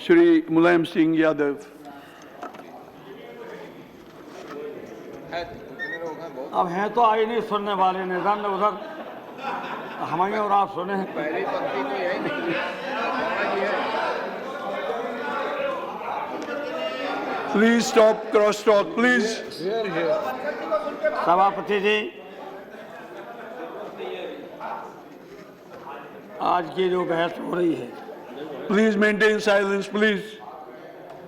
Shri Mulayam Singh Yadav. अब हैं तो आई नहीं सुनने वाले, निधन उधर हमारे और आप सुने हैं। पहली पंक्ति तो यही नहीं है। Please stop crosstalk, please. सभापति जी, आज की जो बहस हो रही है, Please maintain silence, please.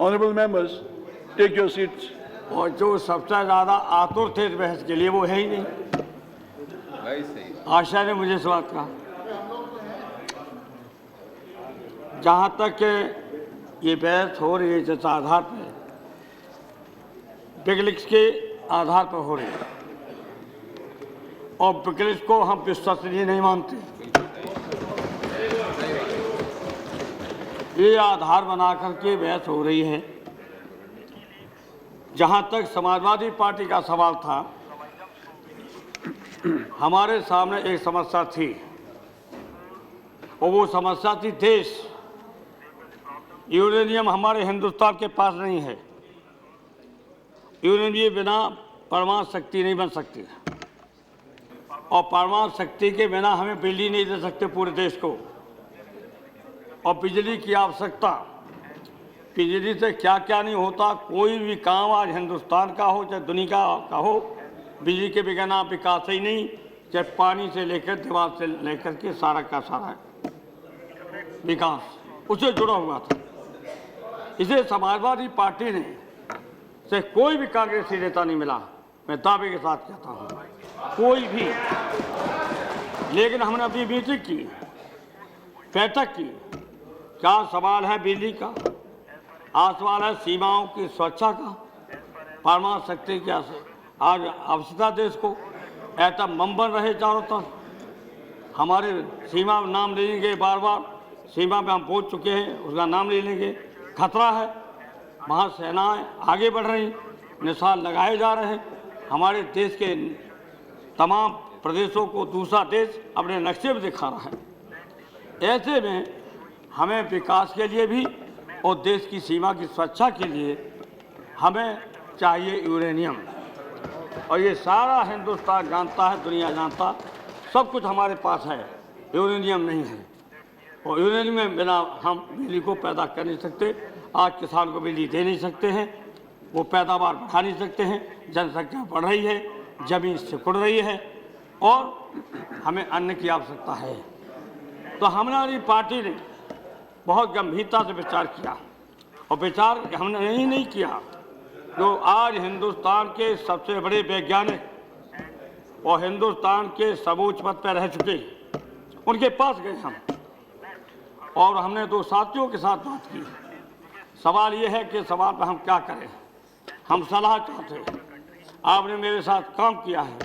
Honorable members, take your seats. और जो सबसे ज्यादा आतुर थे इस बहस के लिए वो है ही नहीं। भाई सही। आशा ने मुझे इस बात कहा, जहां तक के ये बहस हो रही है जिस आधार पर विकिलीक्स के आधार पर हो रही है, और विकिलीक्स को हम विश्वसनीय नहीं मानते, ये आधार बना करके बहस हो रही है। जहां तक समाजवादी पार्टी का सवाल था, हमारे सामने एक समस्या थी और वो समस्या थी देश। यूरेनियम हमारे हिंदुस्तान के पास नहीं है। यूरेनियम बिना परमाणु शक्ति नहीं बन सकती, और परमाणु शक्ति के बिना हमें बिजली नहीं दे सकते पूरे देश को। और बिजली की आवश्यकता, बिजली से क्या क्या नहीं होता, कोई भी काम आज हिंदुस्तान का हो चाहे दुनिया का हो, बिजली के बिना विकास ही नहीं। चाहे पानी से लेकर दीवार से लेकर के सारा का सारा विकास उससे जुड़ा हुआ था। इसे समाजवादी पार्टी ने से कोई भी कांग्रेसी नेता नहीं मिला, मैं दावे के साथ कहता हूँ, कोई भी। लेकिन हमने अपनी मीटिंग की, बैठक की। क्या सवाल है बिजली का, आज सवाल है सीमाओं की सुरक्षा का, परमाणु शक्ति की आज आवश्यकता देश को। एटम बम बन रहे चारों तरफ, हमारे सीमा नाम ले लेंगे, बार बार सीमा पे हम पहुंच चुके हैं, उसका नाम ले लेंगे। खतरा है, वहाँ सेनाएं आगे बढ़ रही, निशान लगाए जा रहे हैं। हमारे देश के तमाम प्रदेशों को दूसरा देश अपने नक्शे में दिखा रहा है। ऐसे में हमें विकास के लिए भी और देश की सीमा की सुरक्षा के लिए हमें चाहिए यूरेनियम। और ये सारा हिंदुस्तान जानता है, दुनिया जानता, सब कुछ हमारे पास है, यूरेनियम नहीं है। और यूरेनियम में बिना हम बिजली को पैदा कर नहीं सकते। आज किसान को बिजली दे नहीं सकते हैं, वो पैदावार बढ़ा नहीं सकते हैं। जनसंख्या बढ़ रही है, जमीन सिकुड़ रही है, और हमें अन्न की आवश्यकता है। तो हमारी पार्टी ने बहुत गंभीरता से विचार किया, और विचार हमने नहीं किया। जो आज हिंदुस्तान के सबसे बड़े वैज्ञानिक और हिंदुस्तान के सर्वोच्च पद पर रह चुके, उनके पास गए हम, और हमने दो साथियों के साथ बात की। सवाल ये है कि सवाल पर हम क्या करें, हम सलाह चाहते हैं। आपने मेरे साथ काम किया है,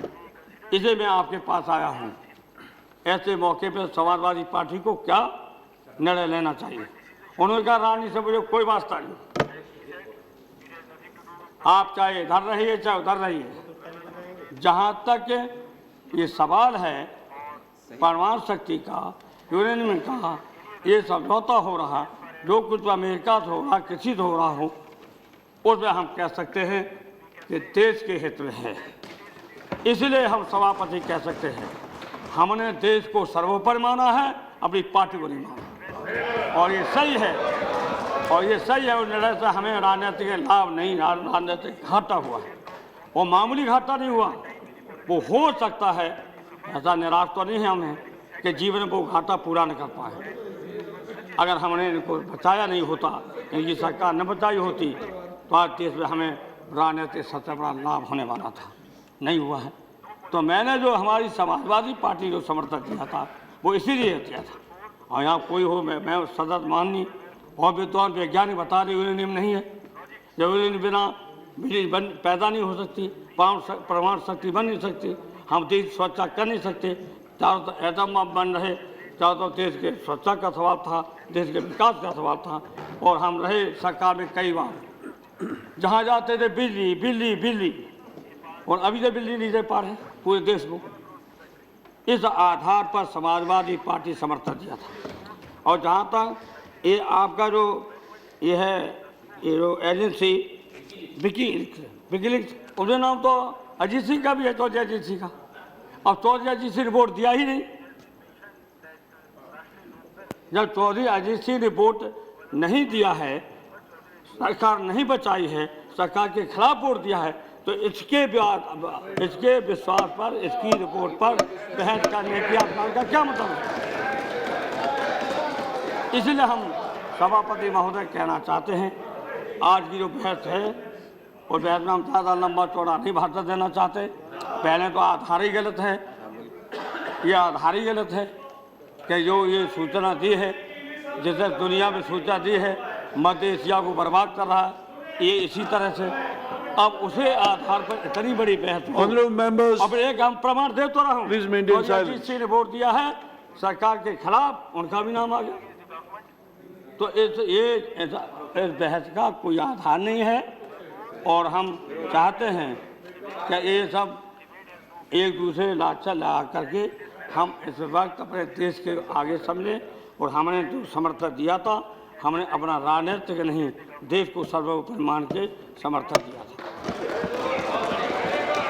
इसे मैं आपके पास आया हूँ। ऐसे मौके पर समाजवादी पार्टी को क्या निर्णय लेना चाहिए। उन्होंने कहा, रानी से मुझे कोई वास्ता नहीं, आप चाहे इधर रहिए चाहे उधर रहिए। जहाँ तक ये सवाल है परमाणु शक्ति का, यूरेनियम का, ये समझौता हो रहा, जो कुछ अमेरिका से हो रहा, किसी से हो रहा हो, उसमें हम कह सकते हैं कि देश के हित में है। इसलिए हम सभापति कह सकते हैं, हमने देश को सर्वोपरि माना है, अपनी पार्टी को नहीं माना। और ये सही है, और ये सही है। उस निर्णय से हमें राजनीतिक लाभ नहीं, राजनीतिक घाटा हुआ है। वो मामूली घाटा नहीं हुआ, वो हो सकता है। ऐसा निराश तो नहीं है हमें कि जीवन में वो घाटा पूरा न कर पाए। अगर हमने इनको बचाया नहीं होता, इनकी सरकार न बचाई होती, तो आज देश में हमें राजनीतिक सबसे बड़ा लाभ होने वाला था, नहीं हुआ है। तो मैंने जो हमारी समाजवादी पार्टी को समर्थन दिया था, वो इसीलिए दिया था। और यहाँ कोई हो, मैं सदस्य माननी और विद्वान वैज्ञानिक बता रहे यूरेनियम नहीं है। यूरेनियम बिना बिजली पैदा नहीं हो सकती, परमाणु शक्ति बन नहीं सकती, हम देश सुरक्षा कर नहीं सकते। चारों तरफ एटम बम बन रहे, चारों तरफ देश के सुरक्षा का सवाल था, देश के विकास का सवाल था। और हम रहे सरकार में कई बार, जहाँ जाते थे बिजली बिजली बिजली, और अभी तक बिजली नहीं दे पा रहे पूरे देश को। इस आधार पर समाजवादी पार्टी समर्थन दिया था। और जहाँ तक ये आपका जो ये है ये एजेंसी विकीलीक्स, उसका नाम तो अजीत सिंह का भी है, चौधरी अजीत सिंह का। अब चौधरी अजीत सिंह रिपोर्ट दिया ही नहीं। जब चौधरी अजीत सिंह रिपोर्ट नहीं दिया है, सरकार नहीं बचाई है, सरकार के खिलाफ वोट दिया है, तो इसके विश्वास पर, इसकी रिपोर्ट पर बहस करने की आपका का क्या मतलब है? इसलिए हम सभापति महोदय कहना चाहते हैं, आज की जो बहस है और बहस में हम ज़्यादा लंबा चौड़ा नहीं भाषण देना चाहते। पहले तो आधार ही गलत है, ये आधार ही गलत है कि जो ये सूचना दी है, जिसे दुनिया में सूचना दी है, मध्य एशिया को बर्बाद कर रहा है, ये इसी तरह से अब उसे आधार पर इतनी बड़ी बहस हो। Honorable members, अब एक हम प्रमाण दे तो रहा हूँ, Please maintain silence. Ajit Singh ने वोट दिया है सरकार के खिलाफ, उनका भी नाम आ गया। तो इस बहस का कोई आधार नहीं है और हम चाहते हैं कि ये सब एक दूसरे लाचा लगा करके हम इस वक्त अपने देश के आगे समझें। और हमने जो समर्थन दिया था, हमने अपना राजनीतिक नहीं, देश को सर्वोपरि मान के समर्थन दिया था।